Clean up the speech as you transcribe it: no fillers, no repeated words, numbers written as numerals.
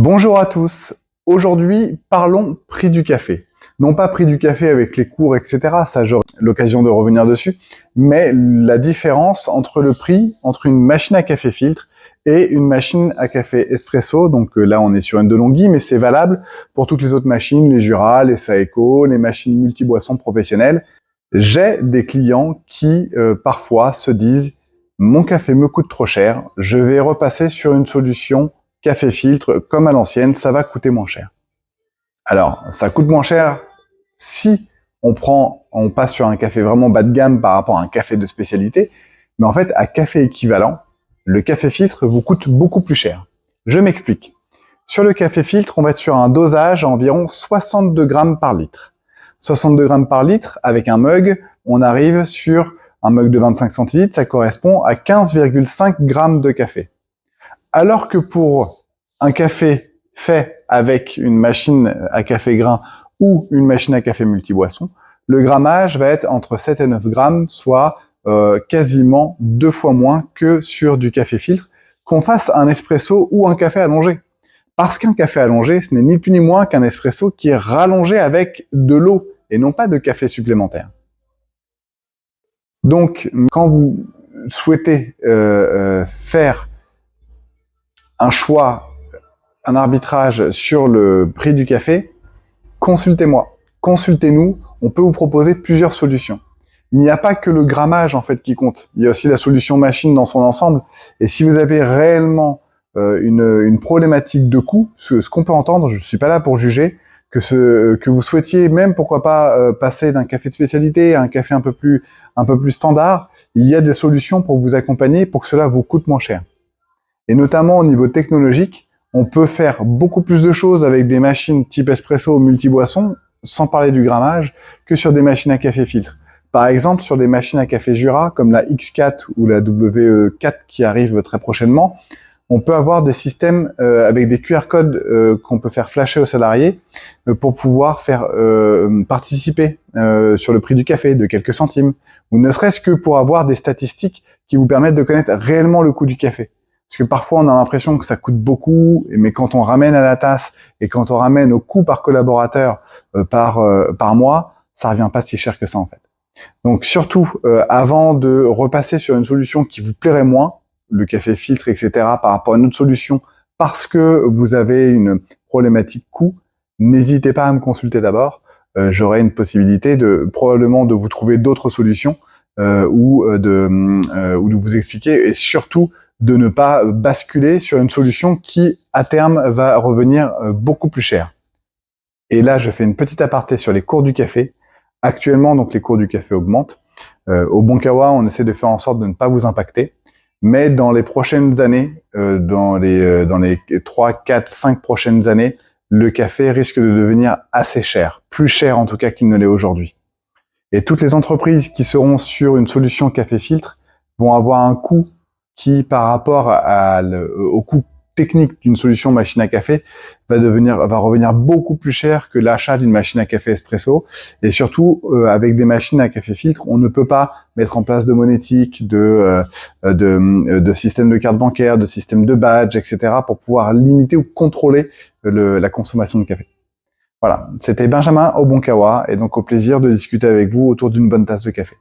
Bonjour à tous. Aujourd'hui, parlons prix du café. Non pas prix du café avec les cours, etc. Ça, j'aurai l'occasion de revenir dessus. Mais la différence entre le prix entre une machine à café filtre et une machine à café espresso. Donc là, on est sur une DeLonghi, mais c'est valable pour toutes les autres machines, les Jura, les Saeco, les machines multi-boissons professionnelles. J'ai des clients qui, parfois, se disent « Mon café me coûte trop cher, je vais repasser sur une solution café filtre comme à l'ancienne, ça va coûter moins cher. » Alors, ça coûte moins cher si on passe sur un café vraiment bas de gamme par rapport à un café de spécialité, mais en fait, à café équivalent, le café filtre vous coûte beaucoup plus cher. Je m'explique. Sur le café filtre, on va être sur un dosage à environ 62 grammes par litre. 62 grammes par litre, avec un mug, on arrive sur un mug de 25 centilitres, ça correspond à 15,5 grammes de café. Alors que pour un café fait avec une machine à café grain ou une machine à café multi-boisson, le grammage va être entre 7 et 9 grammes, soit quasiment 2 fois moins que sur du café filtre, qu'on fasse un espresso ou un café allongé. Parce qu'un café allongé, ce n'est ni plus ni moins qu'un espresso qui est rallongé avec de l'eau et non pas de café supplémentaire. Donc, quand vous souhaitez faire un choix, un arbitrage sur le prix du café, consultez-moi, consultez-nous, on peut vous proposer plusieurs solutions. Il n'y a pas que le grammage en fait qui compte, il y a aussi la solution machine dans son ensemble, et si vous avez réellement une problématique de coût, ce qu'on peut entendre, je ne suis pas là pour juger, que vous souhaitiez même, pourquoi pas, passer d'un café de spécialité à un café un peu plus standard, il y a des solutions pour vous accompagner pour que cela vous coûte moins cher. Et notamment au niveau technologique, on peut faire beaucoup plus de choses avec des machines type espresso ou multi-boisson, sans parler du grammage, que sur des machines à café filtre. Par exemple, sur des machines à café Jura, comme la X4 ou la WE4 qui arrive très prochainement, on peut avoir des systèmes avec des QR codes qu'on peut faire flasher aux salariés pour pouvoir faire participer sur le prix du café de quelques centimes, ou ne serait-ce que pour avoir des statistiques qui vous permettent de connaître réellement le coût du café. Parce que parfois, on a l'impression que ça coûte beaucoup, mais quand on ramène à la tasse et quand on ramène au coût par collaborateur par mois, ça revient pas si cher que ça en fait. Donc surtout, avant de repasser sur une solution qui vous plairait moins, le café filtre, etc., par rapport à une autre solution, parce que vous avez une problématique coût, n'hésitez pas à me consulter d'abord. J'aurai une possibilité probablement de vous trouver d'autres solutions ou de vous expliquer, et surtout de ne pas basculer sur une solution qui, à terme, va revenir beaucoup plus cher. Et là, je fais une petite aparté sur les cours du café. Actuellement, donc, les cours du café augmentent. Au Bonkawa, on essaie de faire en sorte de ne pas vous impacter. Mais dans les prochaines années, dans les 3, 4, 5 prochaines années, le café risque de devenir assez cher. Plus cher, en tout cas, qu'il ne l'est aujourd'hui. Et toutes les entreprises qui seront sur une solution café filtre vont avoir un coût qui, par rapport au coût technique d'une solution machine à café, va revenir beaucoup plus cher que l'achat d'une machine à café espresso. Et surtout, avec des machines à café filtre, on ne peut pas mettre en place de monétique, de système de carte bancaire, de système de badge, etc., pour pouvoir limiter ou contrôler la consommation de café. Voilà, c'était Benjamin au Bonkawa, et donc au plaisir de discuter avec vous autour d'une bonne tasse de café.